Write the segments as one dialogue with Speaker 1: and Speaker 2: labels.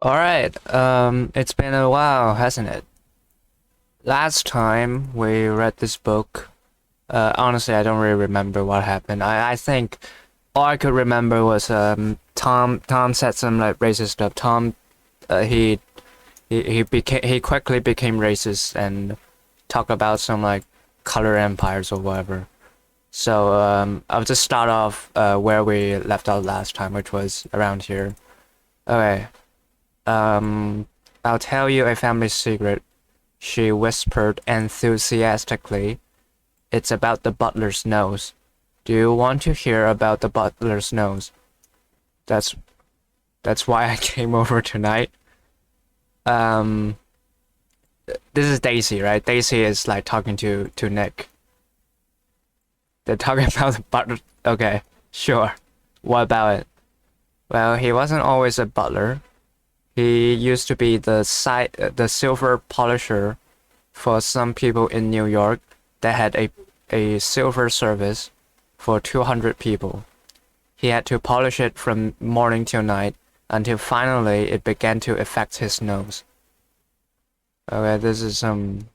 Speaker 1: Alright, it's been a while, hasn't it? Last time we read this book, honestly, I don't really remember what happened. I think all I could remember was Tom said some like racist stuff. He quickly became racist and talked about some like color empires or whatever. So I'll just start off where we left out last time, which was around here. Okay. Um, I'll tell you a family secret, she whispered enthusiastically. It's about the butler's nose. Do you want to hear about the butler's nose? That's that's why I came over tonight. Um, this is Daisy, right? Daisy is like talking to Nick. They're talking about the butler. Okay, sure. What about it? Well, he wasn't always a butler. He used to be the silver polisher for some people in New York that had a silver service for 200 people. He had to polish it from morning till night until finally it began to affect his nose. Okay, this is some.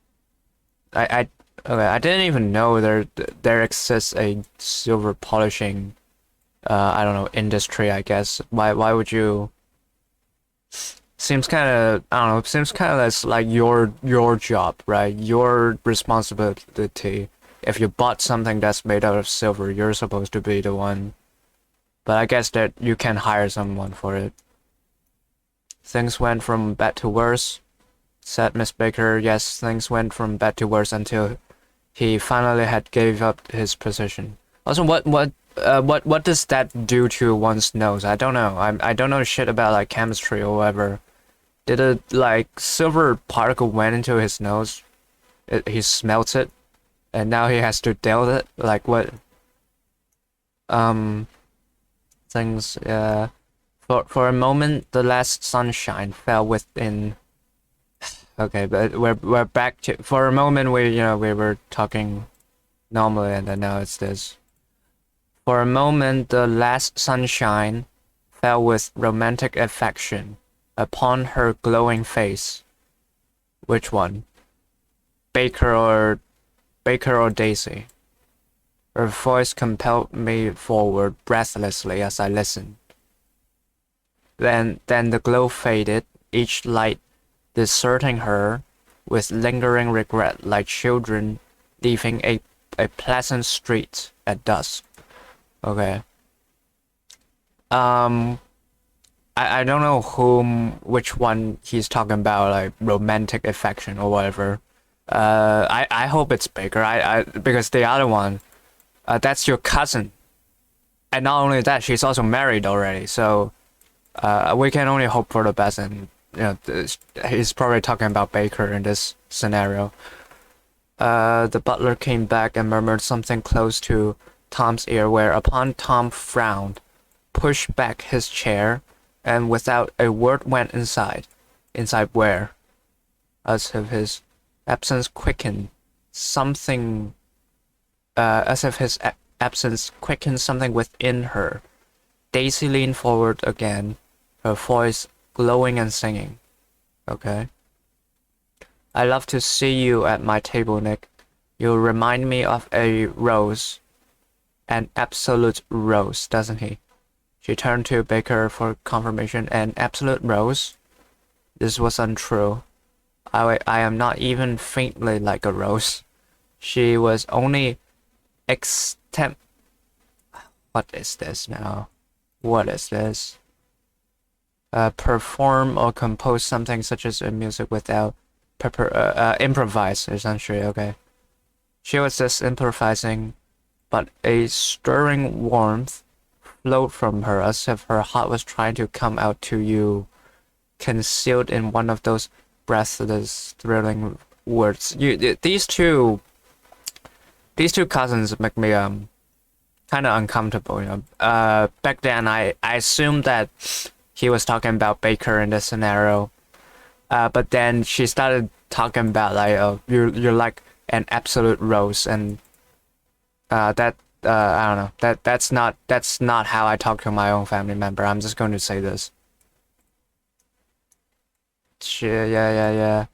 Speaker 1: I okay. I didn't even know there exists a silver polishing. I don't know, industry. I guess. Why would you? Seems kind of, I don't know, seems kind of like your job, right? Your responsibility. If you bought something that's made out of silver, you're supposed to be the one. But I guess that you can hire someone for it. Things went from bad to worse, said Miss Baker. Yes, things went from bad to worse until he finally had gave up his position. Also, what does that do to one's nose? I don't know. I don't know shit about like chemistry or whatever. Did a like silver particle went into his nose? He smelt it, and now he has to deal with it. Like what? Um, things. For a moment, the last sunshine fell within. Okay, but we're back to. For a moment, we were talking normally, and then now it's this. For a moment, the last sunshine fell with romantic affection upon her glowing face. Which one? Baker or Baker or Daisy? Her voice compelled me forward breathlessly as I listened. Then the glow faded, each light deserting her with lingering regret like children leaving a pleasant street at dusk. Okay. Um, I don't know which one he's talking about, like romantic affection or whatever. I hope it's Baker. Because the other one, that's your cousin, and not only that, she's also married already. So, we can only hope for the best. And he's probably talking about Baker in this scenario. The butler came back and murmured something close to Tom's ear, whereupon Tom frowned, pushed back his chair, and without a word went inside. Inside where? As if his absence quickened something. As if his absence quickened something within her. Daisy leaned forward again, her voice glowing and singing. Okay. I love to see you at my table, Nick. You remind me of a rose. An absolute rose, doesn't he? She turned to Baker for confirmation. An absolute rose? This was untrue. I am not even faintly like a rose. She was only extemp. What is this now? What is this? Perform or compose something such as a music without improvise, essentially. Okay. She was just improvising, but a stirring warmth flowed from her as if her heart was trying to come out to you, concealed in one of those breathless, thrilling words. These two cousins make me kind of uncomfortable. Back then I assumed that he was talking about Baker in this scenario, but then she started talking about like, oh, you're like an absolute rose, and that I don't know, that's not how I talk to my own family member. I'm just going to say this. yeah.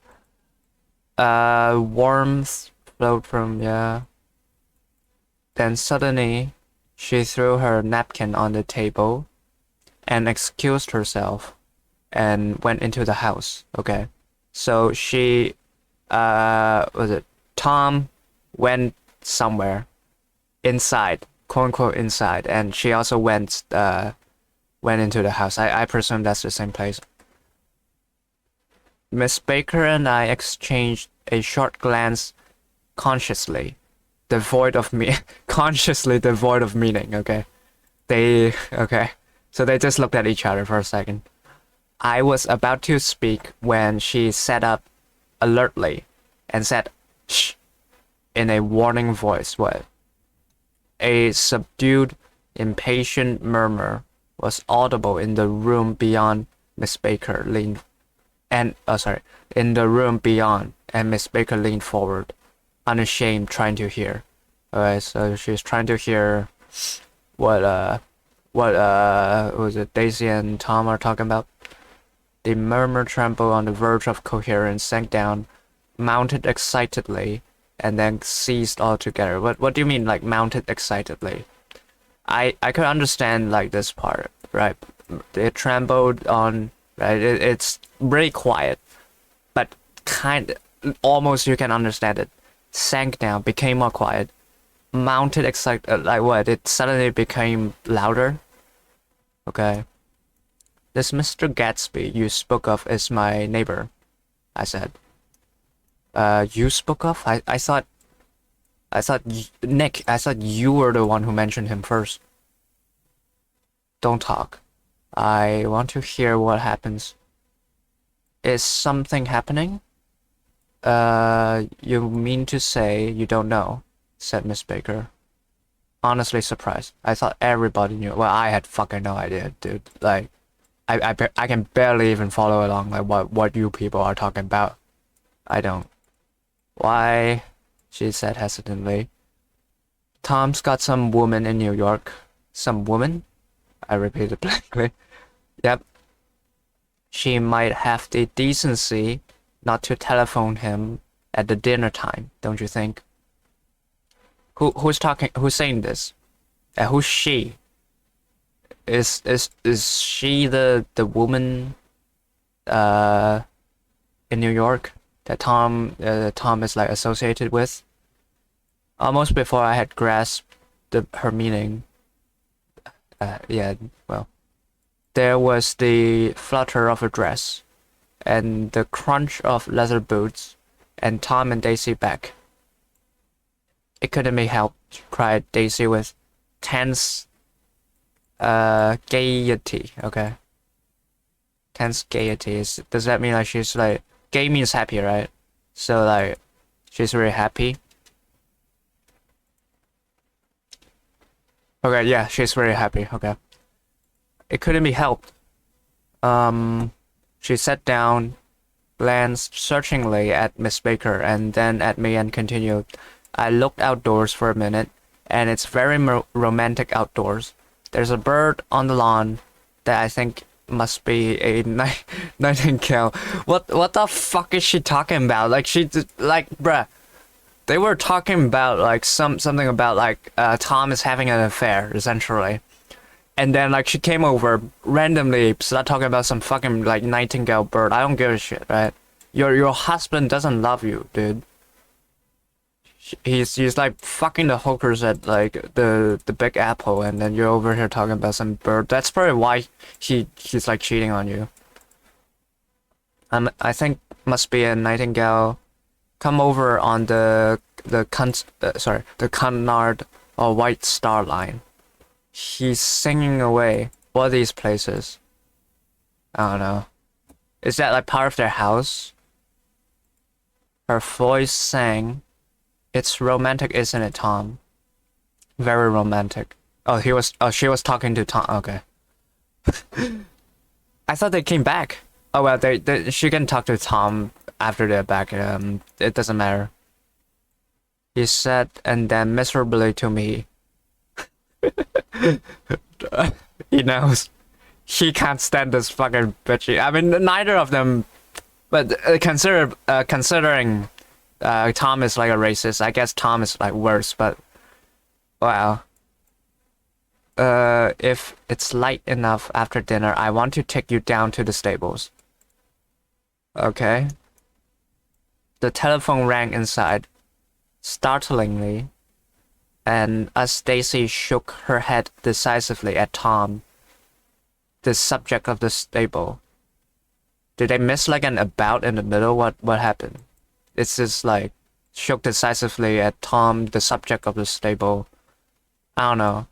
Speaker 1: Warmth flowed from, yeah. Then suddenly, she threw her napkin on the table and excused herself and went into the house. Okay. So she, was it Tom went somewhere inside, quote unquote inside, and she also went into the house. I presume that's the same place. Miss Baker and I exchanged a short glance, consciously devoid of me consciously devoid of meaning, okay? Okay. So they just looked at each other for a second. I was about to speak when she sat up alertly and said, "Shh," in a warning voice. What? A subdued, impatient murmur was audible in the room beyond. Miss Baker leaned and in the room beyond, and Miss Baker leaned forward, unashamed, trying to hear. Alright, so she's trying to hear what was it Daisy and Tom are talking about. The murmur trembled on the verge of coherence, sank down, mounted excitedly, and then ceased altogether. What do you mean, like, mounted excitedly? I could understand, like, this part, right? It trembled on, right? It's really quiet, but almost you can understand it. Sank down, became more quiet, mounted excited, like what? It suddenly became louder. Okay. This Mr. Gatsby you spoke of is my neighbor, I said. You spoke of? I thought, Nick, I thought you were the one who mentioned him first. Don't talk. I want to hear what happens. Is something happening? You mean to say you don't know? Said Miss Baker. Honestly surprised. I thought everybody knew. Well, I had fucking no idea, dude. Like, I can barely even follow along, like, what you people are talking about. I don't. Why? She said hesitantly. Tom's got some woman in New York. Some woman? I repeated blankly. Yep. She might have the decency not to telephone him at the dinner time, don't you think? Who's talking? Who's saying this? Who's she? Is she the woman in New York that Tom is like associated with? Almost before I had grasped her meaning. Yeah, well, there was the flutter of a dress, and the crunch of leather boots, and Tom and Daisy back. It couldn't be helped, cried Daisy with tense gaiety. Okay. Tense gaiety. Does that mean like she's like, gay means happy, right? So like, she's really happy. Okay, yeah, she's very happy. Okay. It couldn't be helped. She sat down, glanced searchingly at Miss Baker and then at me and continued. I looked outdoors for a minute, and it's very romantic outdoors. There's a bird on the lawn that I think must be a nightingale. What the fuck is she talking about? Like, bruh. They were talking about like something about like Tom is having an affair, essentially. And then like she came over randomly, started talking about some fucking like nightingale bird. I don't give a shit, right? Your husband doesn't love you, dude. He's like fucking the hookers at like the Big Apple, and then you're over here talking about some bird. That's probably why he's like cheating on you. I think must be a nightingale. Come over on the Cunard or White Star Line. He's singing away. What are these places? I don't know. Is that like part of their house? Her voice sang. It's romantic, isn't it, Tom? Very romantic. Oh, she was talking to Tom. Okay. I thought they came back. Oh well, she can talk to Tom after they're back. It doesn't matter. He said, and then miserably to me. He knows. He can't stand this fucking bitchy. I mean, neither of them But considering Tom is like a racist, I guess Tom is like worse. But wow. If it's light enough after dinner, I want to take you down to the stables. Okay. The telephone rang inside, startlingly, and as Stacy shook her head decisively at Tom, the subject of the stable. Did I miss like an about in the middle? What happened? It's just like shook decisively at Tom, the subject of the stable. I don't know.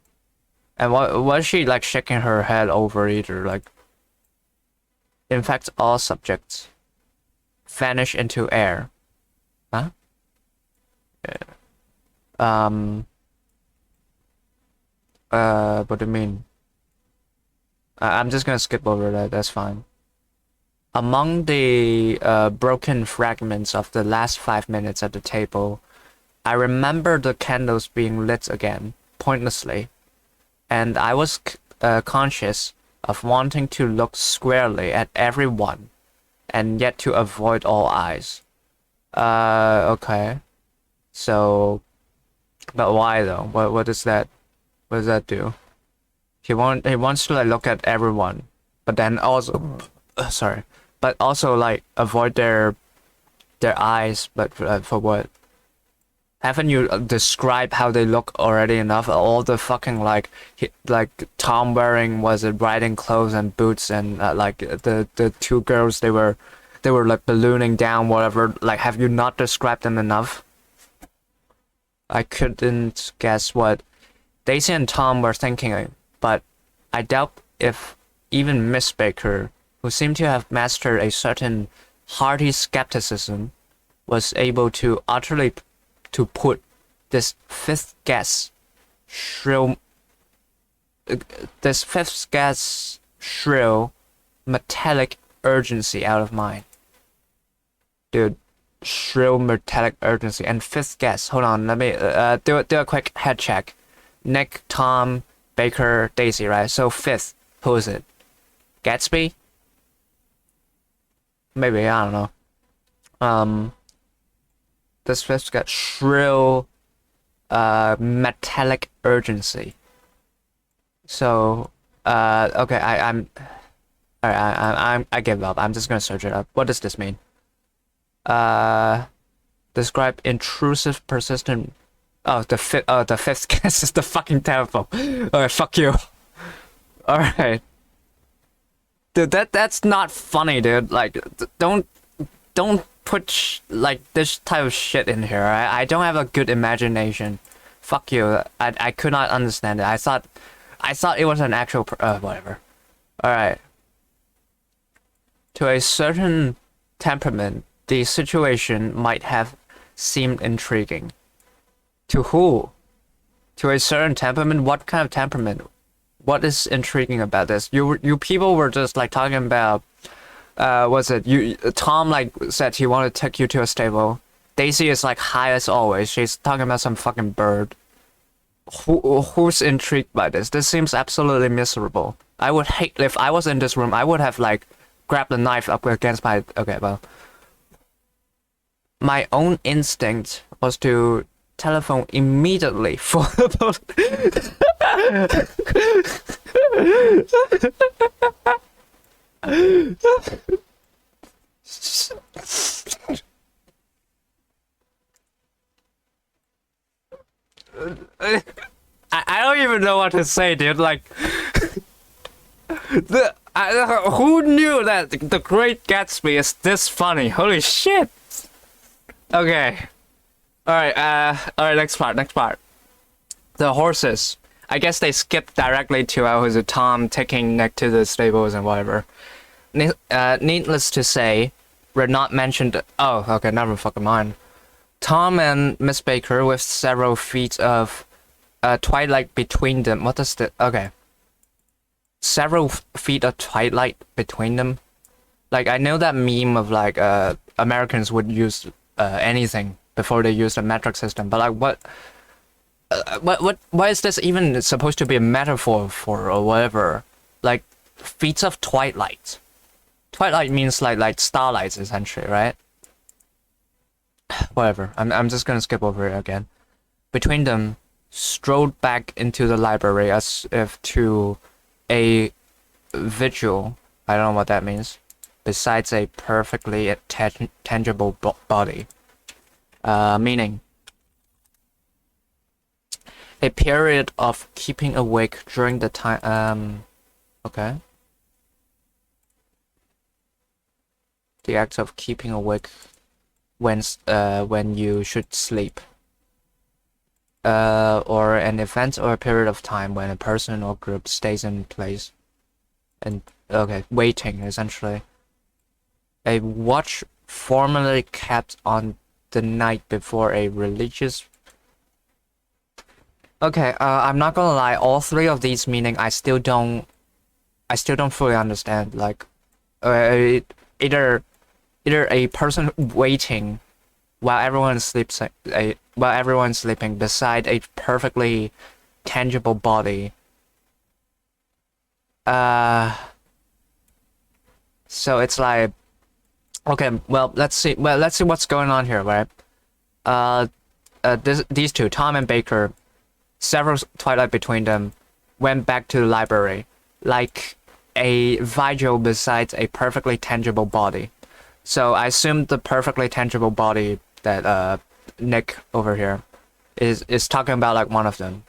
Speaker 1: And what was she like shaking her head over either? Like, in fact, all subjects vanish into air. Huh? Yeah. What do you mean? I'm just gonna skip over that. That's fine. Among the broken fragments of the last 5 minutes at the table, I remember the candles being lit again, pointlessly, and I was conscious of wanting to look squarely at everyone, and yet to avoid all eyes. Okay. So, but why though? What does that do? He wants to like look at everyone, but then also, sorry, but also like avoid their eyes. But for what? Haven't you described how they look already enough? All the fucking like Tom wearing, was it riding clothes and boots, and like the two girls, they were like ballooning down whatever. Like, have you not described them enough? I couldn't guess what Daisy and Tom were thinking, but I doubt if even Miss Baker, who seemed to have mastered a certain hearty skepticism, was able to utterly to put this fifth guess shrill metallic urgency out of mind. Dude, shrill metallic urgency and fifth guess. Hold on, let me do a quick head check. Nick, Tom, Baker, Daisy, right? So fifth, who is it? Gatsby? Maybe, I don't know. This fifth got shrill metallic urgency. So okay, I give up. I'm just gonna search it up. What does this mean? Describe intrusive, persistent. Oh, the fifth guess is the fucking telephone. Alright, fuck you. Alright. Dude, that's not funny, dude. Like, don't put like this type of shit in here. I don't have a good imagination. Fuck you. I could not understand it. I thought it was an actual whatever. Alright. To a certain temperament, the situation might have seemed intriguing. To who? To a certain temperament? What kind of temperament? What is intriguing about this? You people were just like talking about was it you? Tom like said he wanted to take you to a stable. Daisy is like high as always. She's talking about some fucking bird. Who's intrigued by this? This seems absolutely miserable. I would hate if I was in this room. I would have like grabbed the knife up against my. Okay, well, my own instinct was to telephone immediately for the I don't even know what to say, dude. Like, who knew that The Great Gatsby is this funny? Holy shit! Okay, all right. Next part. The horses. I guess they skipped directly to was it Tom taking Nick to the stables and whatever. Needless to say, we're not mentioned. Oh, okay, never fucking mind. Tom and Miss Baker with several feet of twilight between them. What does the okay? Several feet of twilight between them. Like, I know that meme of like Americans would use anything before they use the metric system, but like what why is this even supposed to be a metaphor for or whatever? Like, feet of twilight. Twilight means like starlights essentially, right? Whatever. I'm just gonna skip over it again. Between them, strode back into the library as if to a vigil. I don't know what that means. Besides a perfectly tangible body. Meaning a period of keeping awake during the time. Okay. The act of keeping awake when you should sleep. Or an event or a period of time when a person or group stays in place. And okay, waiting essentially. A watch formerly kept on the night before a religious. Okay, I'm not gonna lie. All three of these meaning I still don't fully understand. Like, either a person waiting while everyone sleeps, while everyone's sleeping beside a perfectly tangible body. So it's like, okay, well, let's see what's going on here, right? These two, Tom and Baker, several twilight between them, went back to the library, like a vigil besides a perfectly tangible body. So I assume the perfectly tangible body that Nick over here is talking about, like, one of them,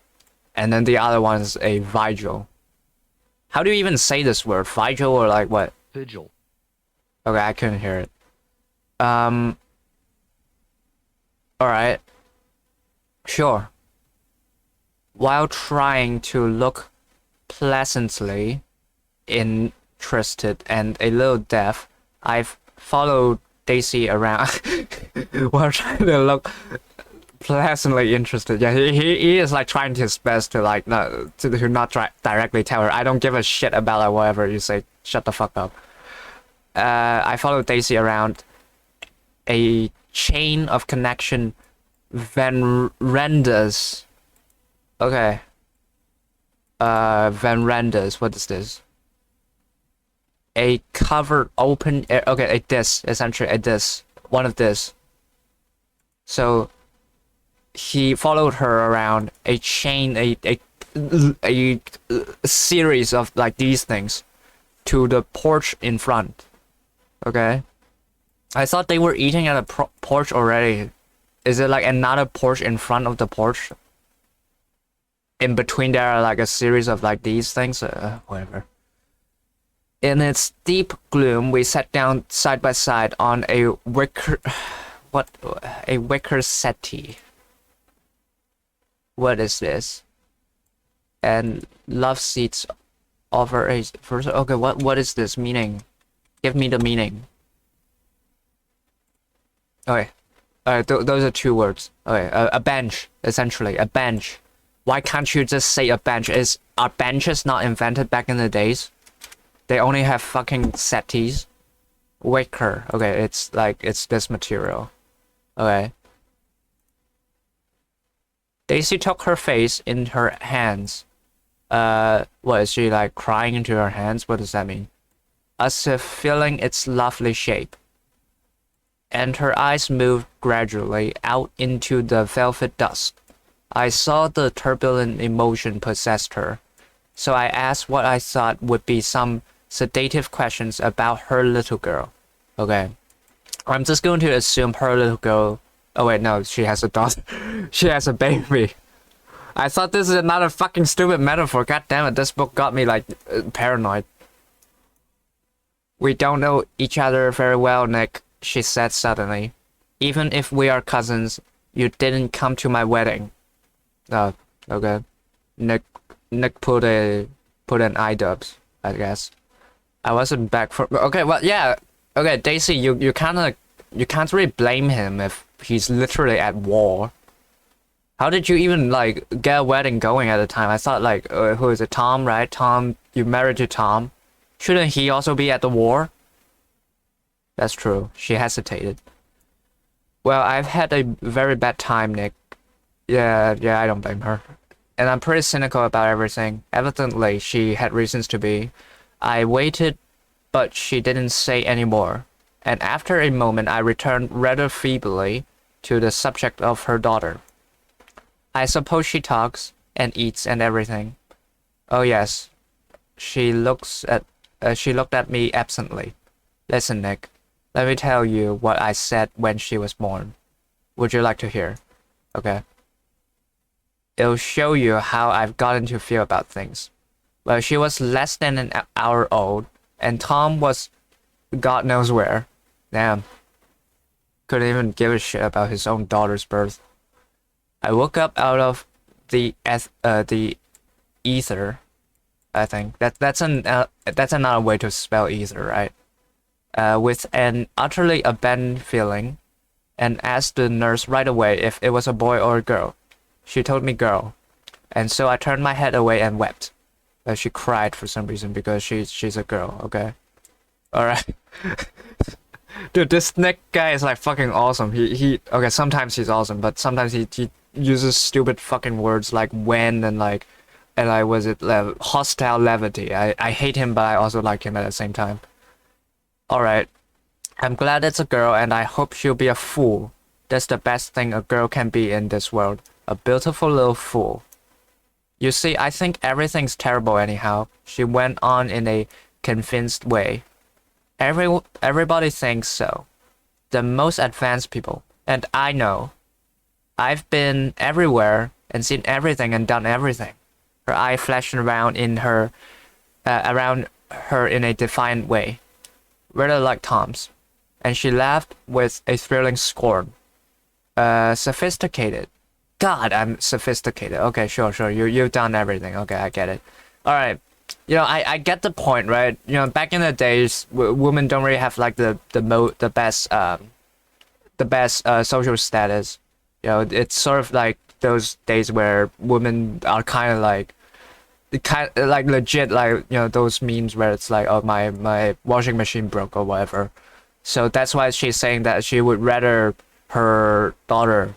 Speaker 1: and then the other one is a vigil. How do you even say this word? Vigil or like what?
Speaker 2: Vigil.
Speaker 1: Okay, I couldn't hear it. All right. Sure. While trying to look pleasantly interested and a little deaf, I've followed Daisy around while trying to look pleasantly interested. Yeah, he is like trying his best to like not directly tell her. I don't give a shit about like whatever you say. Shut the fuck up. I followed Daisy around a chain of connection verandas. Okay. Verandas. What is this? A covered open air. Okay, a disc, essentially a disc. One of this. So he followed her around a chain, a series of like these things to the porch in front. Okay. I thought they were eating at a porch already. Is it like another porch in front of the porch? In between there are like a series of like these things, whatever. In its deep gloom, we sat down side by side on a wicker settee. What is this? And love seats offer a first. Okay, what is this meaning? Give me the meaning. Okay, those are two words. Okay, a bench, essentially a bench. Why can't you just say a bench? Are benches not invented back in the days? They only have fucking settees. Wicker. Okay, it's this material. Okay. Daisy took her face in her hands. What is she like crying into her hands? What does that mean? As if feeling its lovely shape. And her eyes moved gradually out into the velvet dusk. I saw the turbulent emotion possessed her. So I asked what I thought would be some sedative questions about her little girl. Okay. I'm just going to assume her little girl. Oh wait, no, she has a daughter. She has a baby. I thought this is another fucking stupid metaphor. God damn it, this book got me like paranoid. We don't know each other very well, Nick, she said suddenly. Even if we are cousins, you didn't come to my wedding. Oh, okay. Nick put an I-dubs, I guess. I wasn't back for. Okay, well, yeah. Okay, Daisy, you can't really blame him if he's literally at war. How did you even like get a wedding going at the time? I thought like, who is it? Tom, right? Tom, you married to Tom. Shouldn't he also be at the war? That's true. She hesitated. Well, I've had a very bad time, Nick. Yeah, I don't blame her. And I'm pretty cynical about everything. Evidently, she had reasons to be. I waited but she didn't say any more. And after a moment, I returned rather feebly to the subject of her daughter. I suppose she talks and eats and everything. Oh yes. She looked at me absently. Listen, Nick. Let me tell you what I said when she was born. Would you like to hear? Okay. It'll show you how I've gotten to feel about things. Well, she was less than an hour old, and Tom was God knows where. Damn. Couldn't even give a shit about his own daughter's birth. I woke up out of the ether. I think that's another way to spell ether, right? With an utterly abandoned feeling, and asked the nurse right away if it was a boy or a girl. She told me girl, and so I turned my head away and wept. She cried for some reason because she's a girl. Okay, all right. Dude, this Nick guy is like fucking awesome. He okay. Sometimes he's awesome, but sometimes he uses stupid fucking words like when and like was it hostile levity. I hate him, but I also like him at the same time. All right. I'm glad it's a girl, and I hope she'll be a fool. That's the best thing a girl can be in this world. A beautiful little fool. You see, I think everything's terrible anyhow, she went on in a convinced way. Everybody thinks so. The most advanced people. And I know. I've been everywhere and seen everything and done everything. Her eye flashed around her in a defiant way, rather like Tom's, and she laughed with a thrilling scorn. Sophisticated. God, I'm sophisticated. Okay, sure. You've done everything. Okay, I get it. All right. You know, I get the point, right? You know, back in the days, women don't really have like the best social status. You know, it's sort of like those days where women are kind of like legit, like, you know, those memes where it's like, oh, my washing machine broke or whatever. So that's why she's saying that she would rather her daughter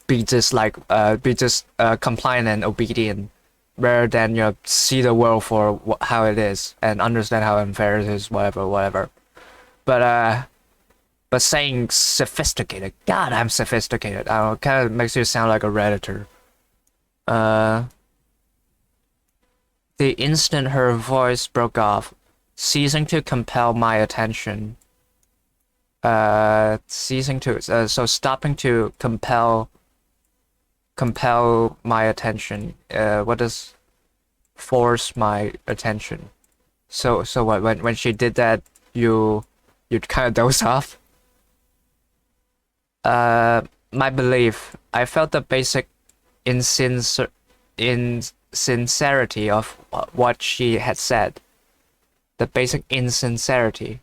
Speaker 1: be just compliant and obedient, rather than, you know, see the world for how it is and understand how unfair it is, whatever. But saying sophisticated, God, I'm sophisticated. I don't know, kind of makes you sound like a redditor. The instant her voice broke off, ceasing to compel my attention. Stopping to compel my attention. What does force my attention? So what? When she did that, you'd kind of doze off. My belief. I felt the basic insincerity of what she had said. The basic insincerity.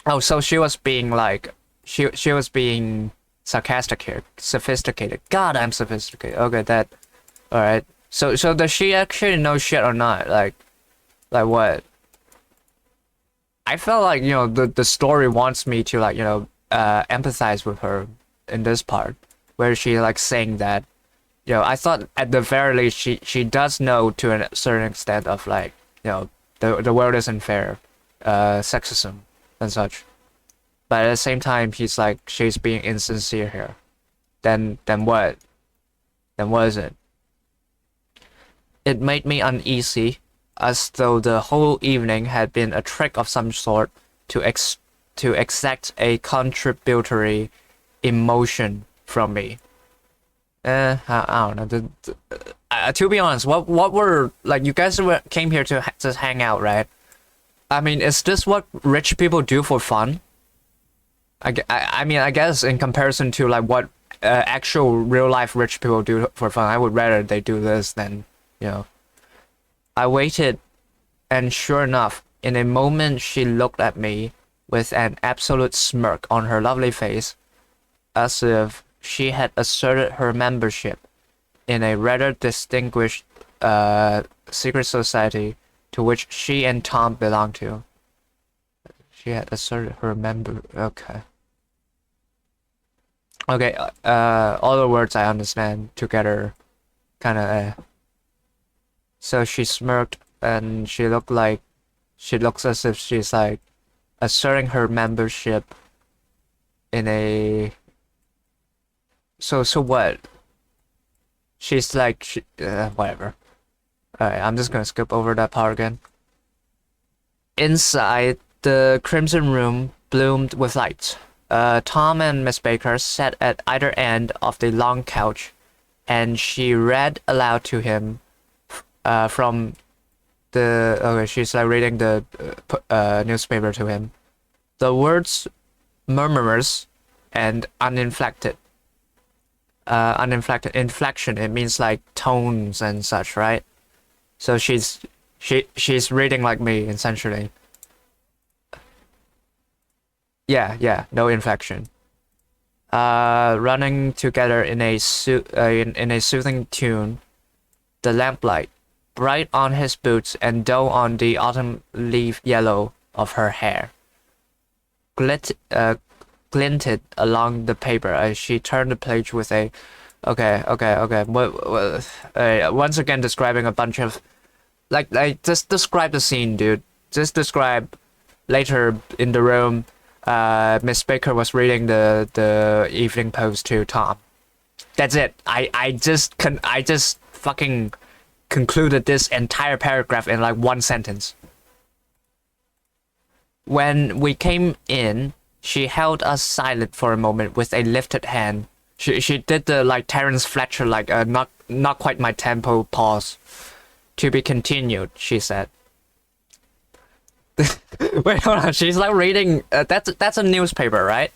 Speaker 1: Oh, so she was being like, she was being sarcastic here, sophisticated. God, I'm sophisticated. Okay, that, all right. So does she actually know shit or not? Like what? I felt like, you know, the story wants me to, like, you know, empathize with her in this part where she like saying that, you know, I thought at the very least she does know to a certain extent of, like, you know, the world isn't fair, sexism and such. But at the same time, she's being insincere here. Then what? Then what is it? It made me uneasy, as though the whole evening had been a trick of some sort to exact a contributory emotion from me. I don't know. To be honest, what were, like, you guys came here to just hang out, right? I mean, is this what rich people do for fun? I mean, I guess in comparison to like what actual real life rich people do for fun, I would rather they do this than, you know. I waited, and sure enough, in a moment she looked at me with an absolute smirk on her lovely face, as if she had asserted her membership in a rather distinguished secret society to which she and Tom belonged to. She had asserted her Okay. Okay, all the words I understand together, kinda. So she smirked, and she looked like She looks as if she's like asserting her membership in a. So what? She's like whatever. Alright, I'm just gonna skip over that part again. Inside, the Crimson Room bloomed with light. Tom and Miss Baker sat at either end of the long couch, and she read aloud to him from the. Okay, she's like reading the newspaper to him. The words murmurous and uninflected. Uninflected inflection, it means like tones and such, right? So she's reading like me essentially. Yeah, no inflection. Running together in a in a soothing tune, the lamplight, bright on his boots and dull on the autumn leaf yellow of her hair, glinted along the paper as she turned the page with a. Okay. Once again, describing a bunch of, like, just describe the scene, dude. Just describe later in the room. Miss Baker was reading the Evening Post to Tom. That's it. I just fucking concluded this entire paragraph in like one sentence. When we came in, she held us silent for a moment with a lifted hand. She did the like Terence Fletcher like not quite my tempo pause. To be continued, she said. Wait, hold on. She's like reading. That's a newspaper, right?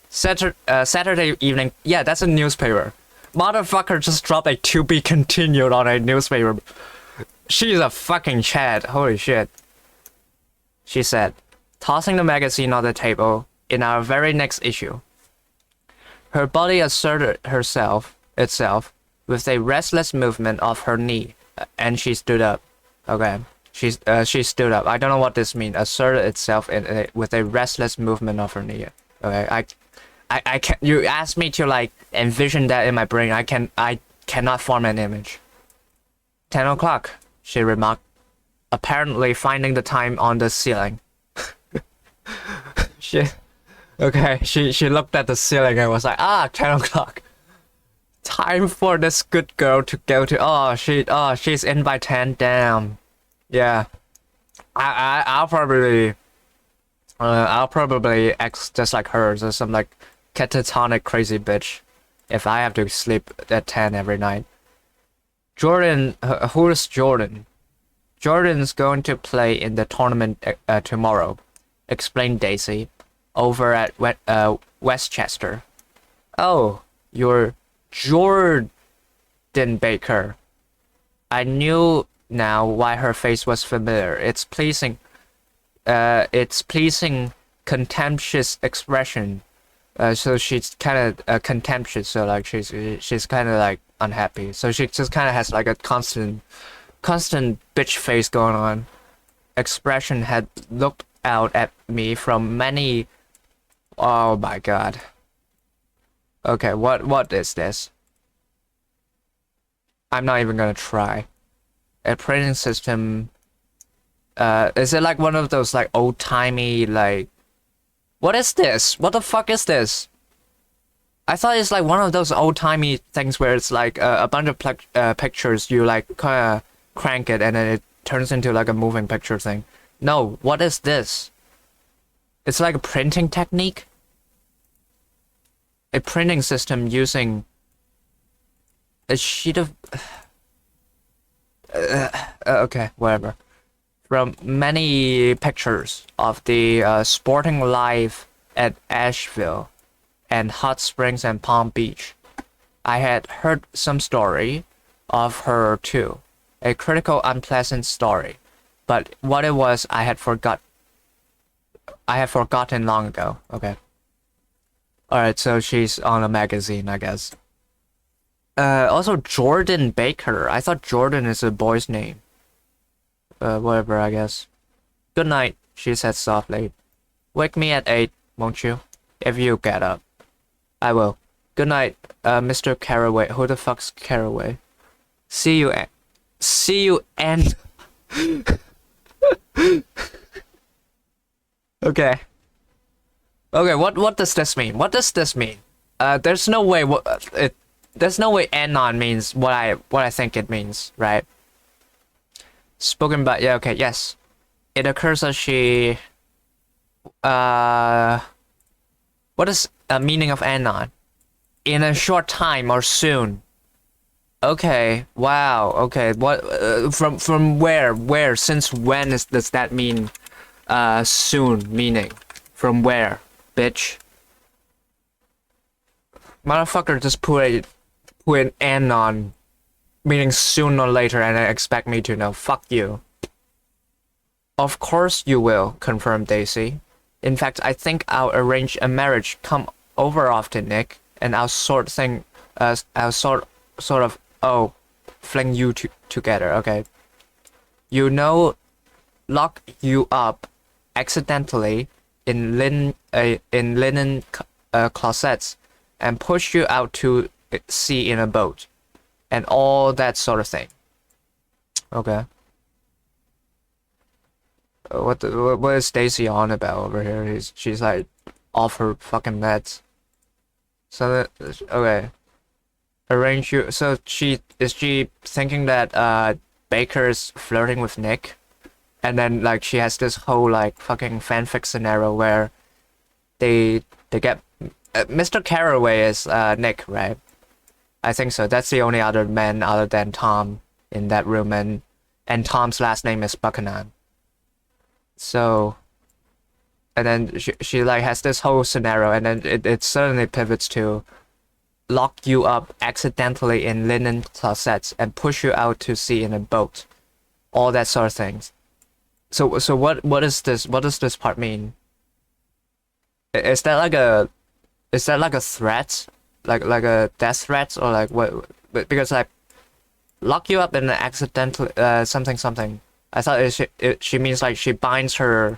Speaker 1: Saturday evening. Yeah, that's a newspaper. Motherfucker just dropped a to be continued on a newspaper. She's a fucking Chad. Holy shit. She said, tossing the magazine on the table. In our very next issue. Her body asserted itself with a restless movement of her knee, and she stood up. Okay, she stood up. I don't know what this means. Asserted itself with a restless movement of her knee. Okay, I can. You asked me to like envision that in my brain. I cannot form an image. 10 o'clock, she remarked, apparently finding the time on the ceiling. Shit. Okay, she looked at the ceiling and was like, 10 o'clock. Time for this good girl to go to. She's in by 10. Damn. Yeah. I'll probably act just like her, just some like catatonic crazy bitch, if I have to sleep at 10 every night. Jordan, who's Jordan? Jordan's going to play in the tournament tomorrow, explained Daisy. Over at Westchester. Oh, you're Jordan Baker. I knew now why her face was familiar. It's pleasing, contemptuous expression. So she's kind of contemptuous. So like she's kind of like unhappy. So she just kind of has like a constant bitch face going on. Expression had looked out at me from many. Oh my god. Okay, what is this? I'm not even gonna try. A printing system. Is it like one of those like old-timey like? What is this? What the fuck is this? I thought it's like one of those old-timey things where it's like a bunch of pictures. You like kind of crank it and then it turns into like a moving picture thing. No, what is this? It's like a printing technique. A printing system using a sheet of... okay, whatever. From many pictures of the sporting life at Asheville and Hot Springs and Palm Beach. I had heard some story of her too. A critical, unpleasant story. But what it was, I had forgotten long ago. Okay. Alright, so she's on a magazine, I guess. Also Jordan Baker. I thought Jordan is a boy's name. Whatever, I guess. Good night, she said softly. Wake me at 8, won't you? If you get up. I will. Good night, Mr. Carraway. Who the fuck's Carraway? See you and... Okay. Okay, what does this mean? What does this mean? There's no way there's no way anon means what I think it means, right? Spoken by yeah, okay, yes. It occurs as she uh what is a meaning of anon? In a short time or soon. Okay, wow, okay. What from where? Where? Since when does that mean soon meaning? From where? Bitch. Motherfucker just put an anon meaning soon or later and expect me to know. Fuck you. Of course you will, confirmed Daisy. In fact, I think I'll arrange a marriage. Come over often, Nick, and I'll sort of fling you together. Okay. You know, lock you up accidentally in linen closets and push you out to sea in a boat and all that sort of thing. Okay. What is Stacy on about over here? She's like off her fucking meds. So okay. Arrange you. So she thinking that Baker's flirting with Nick, and then like she has this whole like fucking fanfic scenario where they get Mr. Carraway is Nick, right? I think so. That's the only other man other than Tom in that room, and Tom's last name is Buchanan. So, and then she like has this whole scenario, and then it suddenly pivots to lock you up accidentally in linen closets and push you out to sea in a boat, all that sort of things. So what is this? What does this part mean? Is that like a threat, like a death threat, or like what? Because like lock you up in an accidental something. I thought she means like she binds her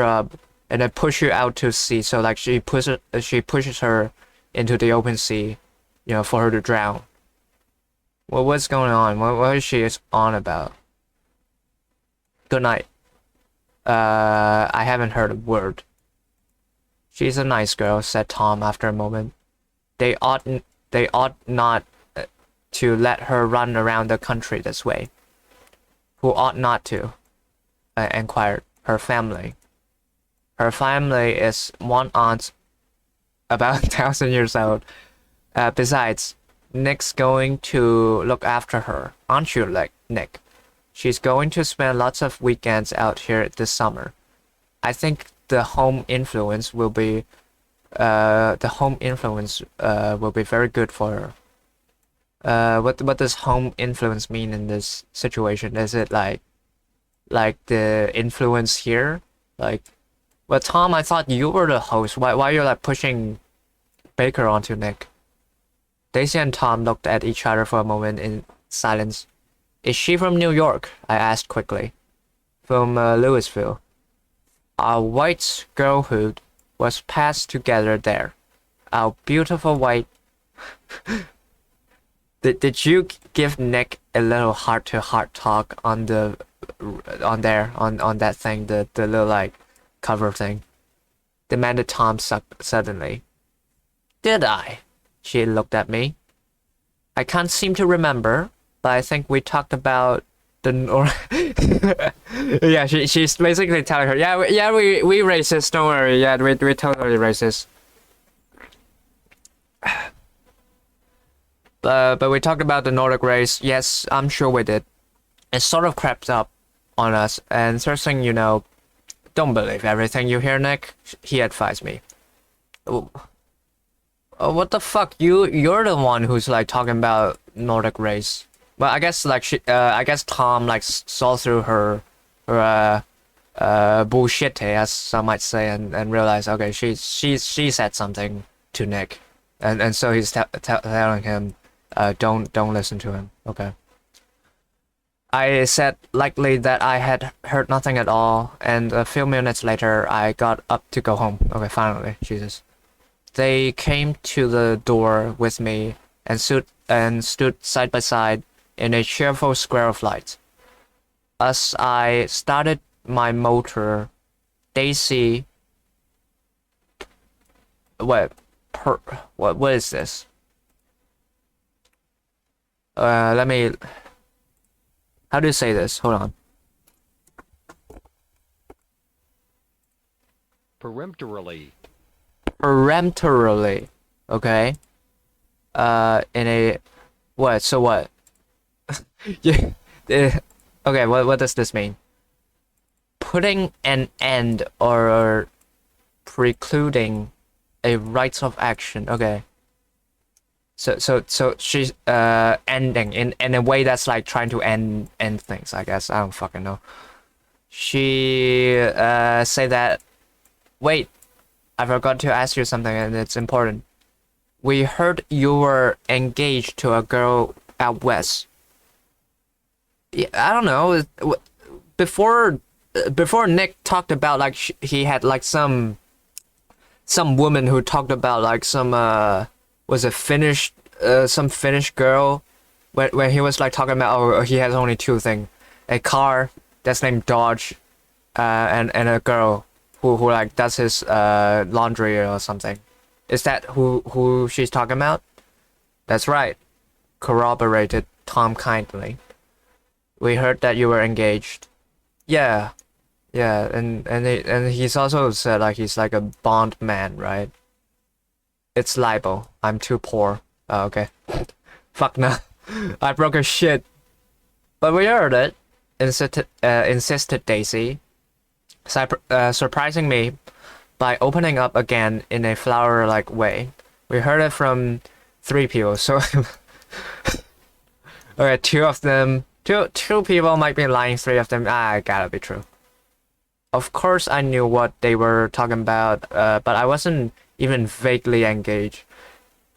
Speaker 1: up and then push you out to sea. So like she pushes her into the open sea, you know, for her to drown. Well, what's going on? What is she on about? Good night. I haven't heard a word. She's a nice girl, said Tom after a moment. They ought not to let her run around the country this way. Who ought not to? Inquired. Her family. Her family is one aunt about 1,000 years old. Besides, Nick's going to look after her, aren't you, Nick? She's going to spend lots of weekends out here this summer. I think the home influence will be very good for her. What does home influence mean in this situation? Is it like the influence here? Like, well, Tom, I thought you were the host. Why you're like pushing Baker onto Nick? Daisy and Tom looked at each other for a moment in silence. Is she from New York? I asked quickly. From Louisville. Our white girlhood was passed together there. Our beautiful white. Did you give Nick a little heart-to-heart talk on that thing, the little like cover thing? Demanded Tom suddenly. Did I? She looked at me. I can't seem to remember, but I think we talked about the yeah, she's basically telling her, we racist, don't worry, yeah, we totally racist. But we talked about the Nordic race. Yes, I'm sure we did. It sort of crept up on us, and first thing you know, don't believe everything you hear, Nick, he advised me. Oh, what the fuck? You're the one who's like talking about Nordic race. Well, I guess like I guess Tom like saw through her bullshit, as some might say, and realized, okay, she said something to Nick, and so he's telling him, don't listen to him. Okay. I said lightly that I had heard nothing at all, and a few minutes later I got up to go home. Okay, finally, Jesus. They came to the door with me and stood side by side in a cheerful square of light. As I started my motor Daisy. What? What is this? Let me. How do you say this? Hold on.
Speaker 2: Peremptorily.
Speaker 1: Peremptorily. Okay. In a what? So what? Yeah. Okay. What does this mean? Putting an end or precluding a right of action. Okay. So she's ending in a way that's like trying to end things, I guess. I don't fucking know. She say that, wait, I forgot to ask you something and it's important. We heard you were engaged to a girl out west. Yeah, I don't know. Before before Nick talked about like he had like some woman who talked about like some was it Finnish some Finnish girl when he was like talking about he has only two things, a car that's named Dodge and a girl who like does his laundry or something. Is that who she's talking about? That's right. Corroborated Tom kindly. We heard that you were engaged. Yeah. Yeah, and he's also said like he's like a bond man, right? It's libel. I'm too poor. Oh, okay. Fuck nah. I broke her shit. But we heard it, insisted Daisy, surprising me by opening up again in a flower-like way. We heard it from three people, so okay, two people might be lying, three of them, gotta be true. Of course I knew what they were talking about, but I wasn't even vaguely engaged.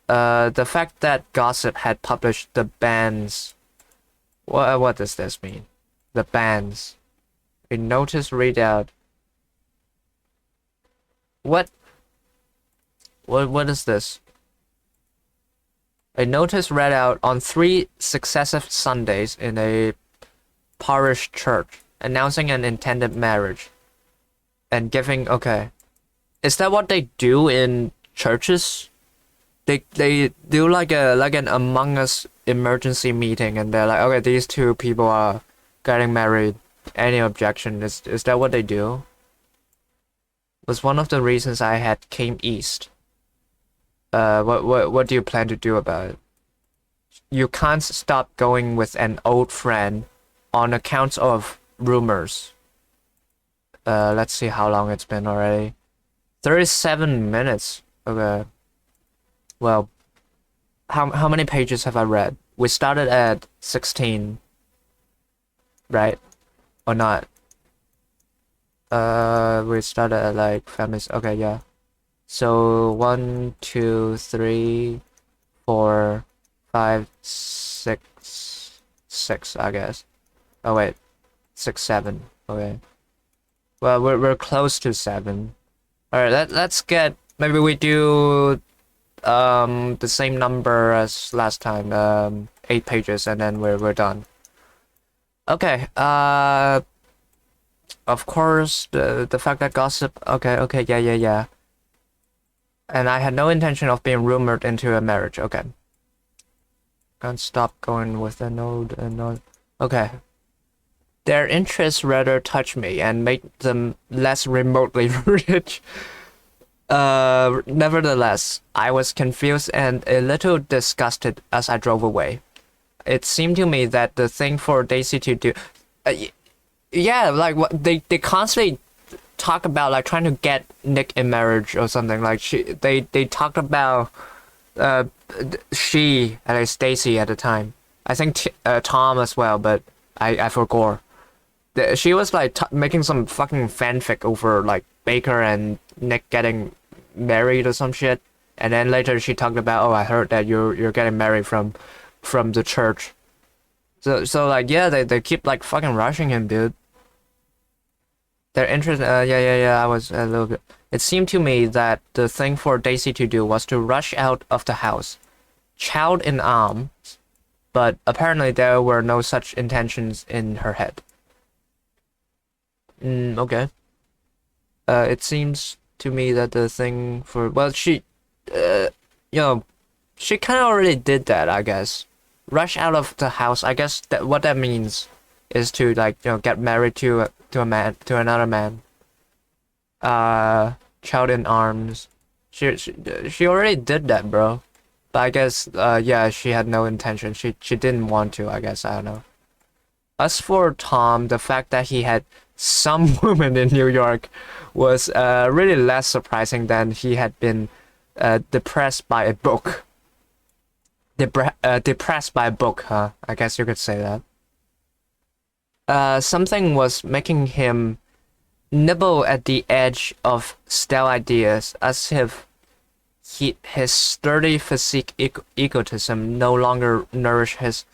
Speaker 1: The fact that Gossip had published the bands... What does this mean? The bands. A notice readout. What is this? A notice read out on 3 successive Sundays in a parish church, announcing an intended marriage. And giving, okay. Is that what they do in churches? They do like an Among Us emergency meeting and they're like, okay, these two people are getting married. Any objection? Is that what they do? Was one of the reasons I had came east. What do you plan to do about it? You can't stop going with an old friend on account of rumors. Let's see how long it's been already. 37 minutes. Okay. Well, how many pages have I read? We started at 16. Right? Or not? We started at like families. Okay, yeah. So 1, 2, 3, 4, 5, 6, I guess. Oh wait, 6, 7. Okay. Well, we're close to 7. All right, let's get, maybe we do the same number as last time, 8 pages, and then we're done. Okay. Of course, the fact that Gossip. Okay, yeah. And I had no intention of being rumored into a marriage. Okay. Can't stop going with a node. Okay. Their interests rather touch me and make them less remotely rich. Nevertheless, I was confused and a little disgusted as I drove away. It seemed to me that the thing for Daisy to do, yeah, like what they constantly talk about, like trying to get Nick in marriage or something. Like they talked about she and like Stacy at the time. I think Tom as well, but I forgot. She was like making some fucking fanfic over like Baker and Nick getting married or some shit, and then later she talked about, oh, I heard that you're getting married from the church. So like yeah, they keep like fucking rushing him, dude. Their interest, yeah, I was a little bit. It seemed to me that the thing for Daisy to do was to rush out of the house, child in arms, but apparently there were no such intentions in her head. Okay. It seems to me that the thing for well, uh, you know, she kind of already did that, I guess. Rush out of the house. I guess that what that means is to like get married to a man to another man. Uh, Child in arms. She already did that, bro. But I guess yeah, she had no intention. She didn't want to. I guess I don't know. As for Tom, the fact that he had some woman in New York was really less surprising than he had been depressed by a book. Depressed by a book, huh? I guess you could say that. Something was making him nibble at the edge of stale ideas, as if his sturdy physique egotism no longer nourished his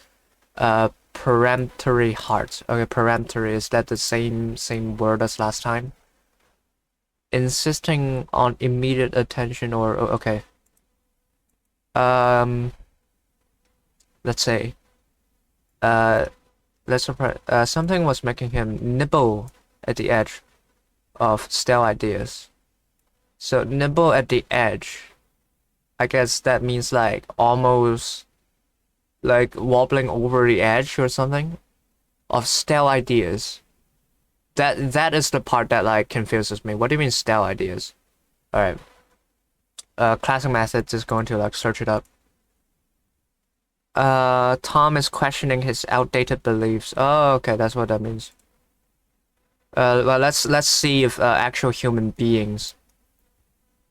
Speaker 1: peremptory heart. Okay, peremptory, is that the same word as last time? Insisting on immediate attention or okay. Um, let's say something was making him nibble at the edge of stale ideas. So nibble at the edge. I guess that means like almost like wobbling over the edge or something of stale ideas. That is the part that like confuses me. What do you mean stale ideas? All right. Classic methods is going to like search it up. Tom is questioning his outdated beliefs. Oh, okay, that's what that means. Well, let's see if actual human beings.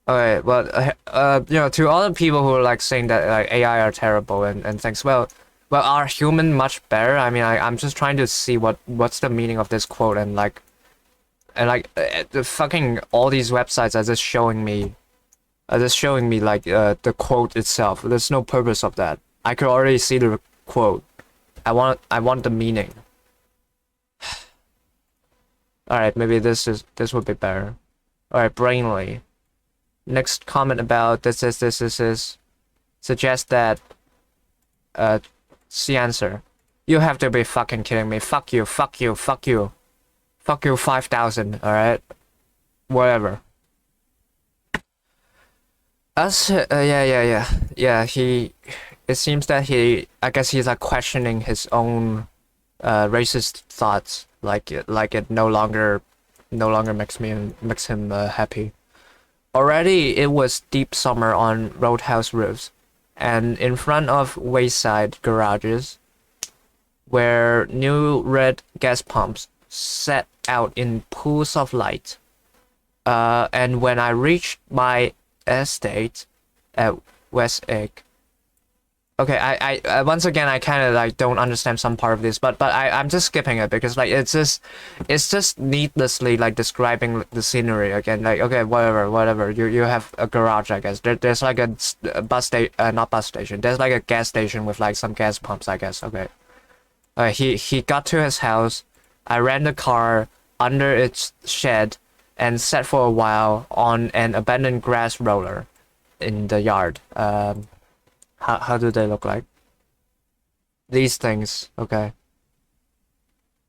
Speaker 1: Okay, well, to all the people who are like saying that like AI are terrible and things, well, are human much better? I mean, I'm just trying to see what's the meaning of this quote the fucking all these websites are just showing me like the quote itself. There's no purpose of that. I could already see the quote. I want the meaning. All right, maybe this would be better. All right, brainly. Next comment about this is suggest that see answer. You have to be fucking kidding me. Fuck you, fuck you, fuck you. Fuck you 5,000, all right? Whatever. Yeah, it seems that I guess he's like questioning his own racist thoughts, like it no longer makes him happy. Already it was deep summer on roadhouse roofs, and in front of wayside garages, where new red gas pumps set out in pools of light. And when I reached my estate at West Egg. Okay, I once again I kind of like don't understand some part of this, but I'm just skipping it because like it's just needlessly like describing the scenery again. Like okay, whatever. You have a garage, I guess. There's like a not bus station. There's like a gas station with like some gas pumps, I guess. Okay. He got to his house. I ran the car under its shed and sat for a while on an abandoned grass roller in the yard. How do they look like? These things, okay.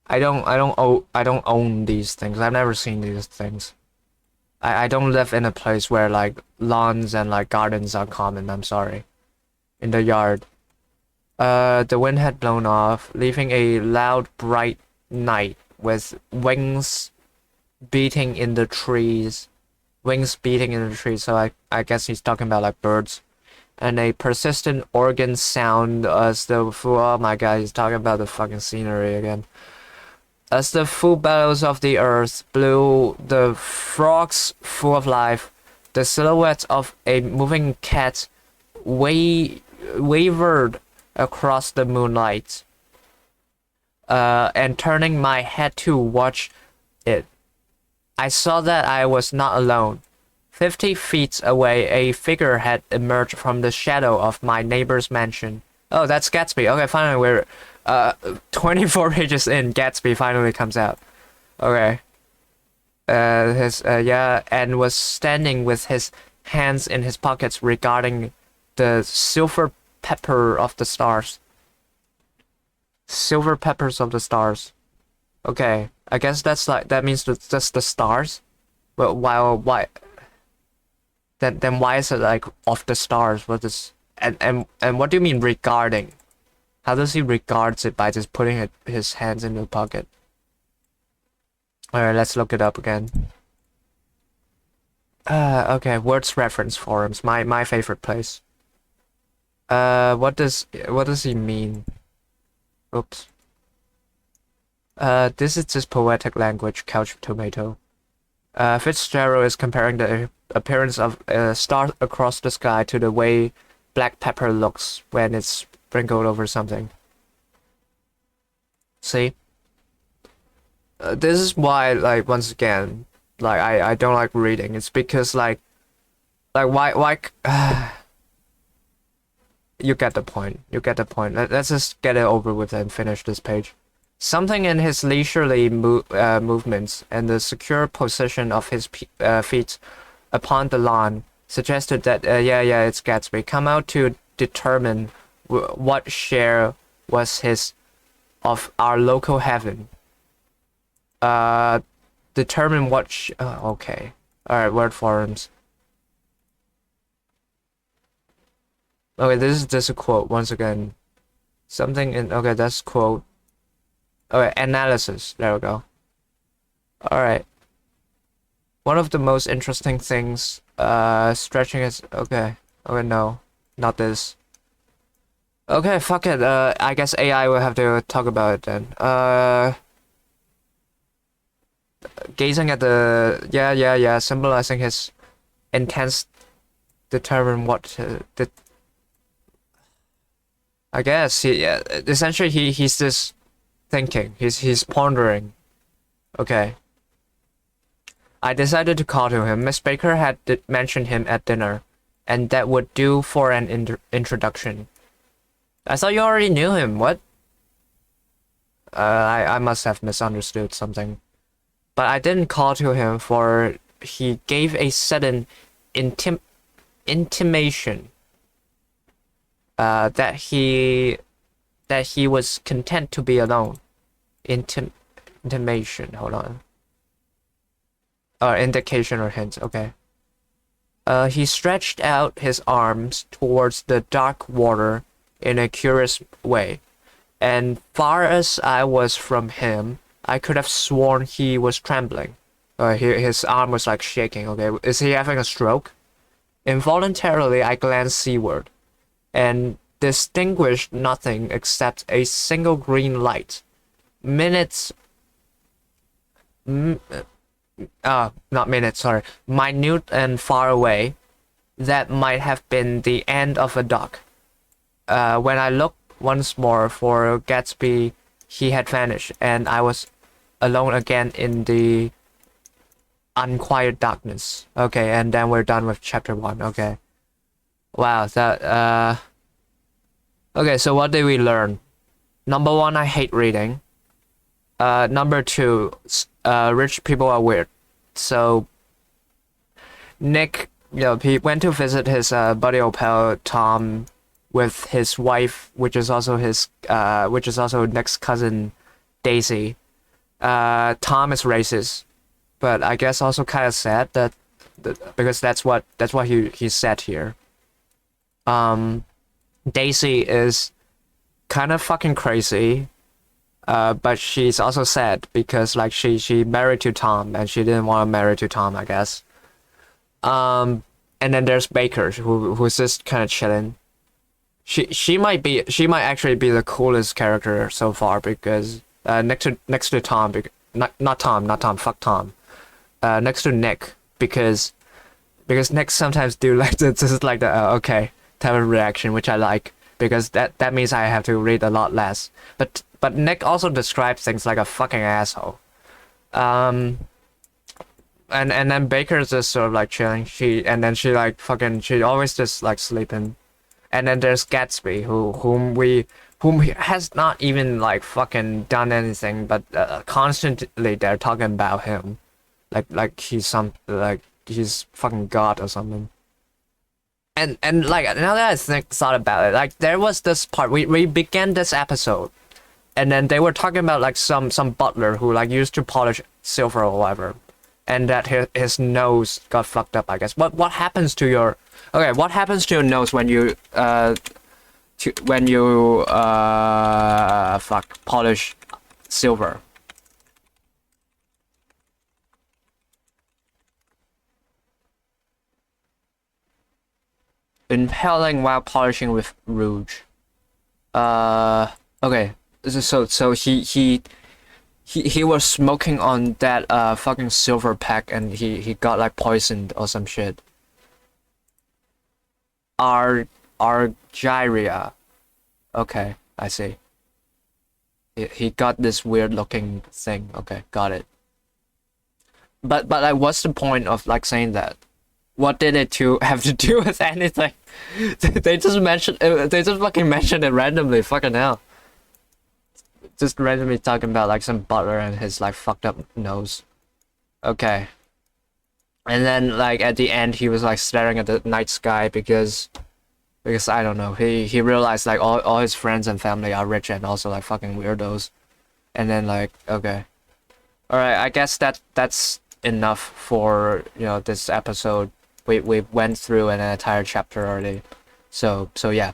Speaker 1: I don't own these things. I've never seen these things. I don't live in a place where like lawns and like gardens are common, I'm sorry. In the yard. The wind had blown off, leaving a loud bright night with wings beating in the trees. Wings beating in the trees, so I guess he's talking about like birds. And a persistent organ sound as the oh my god, he's talking about the fucking scenery again. As the full bellows of the earth blew the frogs full of life, the silhouette of a moving cat wavered across the moonlight. And turning my head to watch it, I saw that I was not alone. 50 feet away, a figure had emerged from the shadow of my neighbor's mansion. Oh, that's Gatsby. Okay, finally we're 24 pages in. Gatsby finally comes out. Okay. And was standing with his hands in his pockets, regarding the silver pepper of the stars. Silver peppers of the stars. Okay, I guess that's like that means that's the stars. But why then why is it like of the stars? What is and what do you mean regarding? How does he regards it by just putting his hands in the pocket? All right, let's look it up again. Okay, words reference forums, my favorite place. What does he mean? Oops. This is just poetic language, couch tomato. Fitzgerald is comparing the appearance of a star across the sky to the way black pepper looks when it's sprinkled over something. See? This is why, like, once again, like, I don't like reading. It's because, like why you get the point. You get the point. Let's just get it over with and finish this page. Something in his leisurely movements and the secure position of his feet upon the lawn suggested that, yeah, it's Gatsby, come out to determine what share was his of our local heaven. Determine what okay. Alright, word forums. Okay, this is just a quote once again. Something in, okay, that's quote. Okay, analysis. There we go. Alright. One of the most interesting things, stretching is, okay. Okay, no. Not this. Okay, fuck it. I guess AI will have to talk about it then. Gazing at the, yeah, symbolizing his intense determine what, I guess, essentially he's just thinking, he's pondering. Okay. I decided to call to him. Miss Baker had mentioned him at dinner, and that would do for an introduction. I thought you already knew him. What? I must have misunderstood something. But I didn't call to him, for he gave a sudden intimation that he was content to be alone. Intimation. Hold on. Indication or hint. Okay. He stretched out his arms towards the dark water in a curious way, and far as I was from him, I could have sworn he was trembling. His arm was like shaking. Okay, is he having a stroke? Involuntarily, I glanced seaward, and distinguished nothing except a single green light. Minutes. Not minutes, sorry. Minute and far away. That might have been the end of a dock. When I looked once more for Gatsby, he had vanished, and I was alone again in the unquiet darkness. Okay, and then we're done with chapter 1. Okay. Wow, that, okay, so what did we learn? Number 1, I hate reading. Number 2, rich people are weird. So, Nick, he went to visit his buddy old pal Tom with his wife, which is also Nick's cousin Daisy. Tom is racist, but I guess also kind of sad that because that's what he said here. Daisy is kind of fucking crazy, but she's also sad because like she married to Tom and she didn't want to marry to Tom, I guess. And then there's Baker who's just kind of chilling. She might actually be the coolest character so far because next to Tom, not Tom, fuck Tom. Next to Nick because Nick sometimes do like this is like the okay type of reaction, which I like because that means I have to read a lot less. But Nick also describes things like a fucking asshole. And then Baker's just sort of like chilling. She always just like sleeping. And then there's Gatsby, whom has not even like fucking done anything, but constantly they're talking about him, like he's he's fucking God or something. And like now that I thought about it, like there was this part we began this episode, and then they were talking about like some butler who like used to polish silver or whatever, and that his nose got fucked up, I guess. What happens to your okay? What happens to your nose when you fuck polish silver? Impaling while polishing with rouge. Okay. So he was smoking on that fucking silver pack and he got like poisoned or some shit. Argyria. Okay, I see. He got this weird looking thing. Okay, got it. But like, what's the point of like saying that? What did it to have to do with anything? They just mentioned. They just fucking mentioned it randomly. Fucking hell. Just randomly talking about like some butler and his like fucked up nose. Okay. And then like at the end he was like staring at the night sky because I don't know, he realized like all his friends and family are rich and also like fucking weirdos. And then like okay. Alright, I guess that's enough for, you know, this episode. We went through an entire chapter already. So yeah.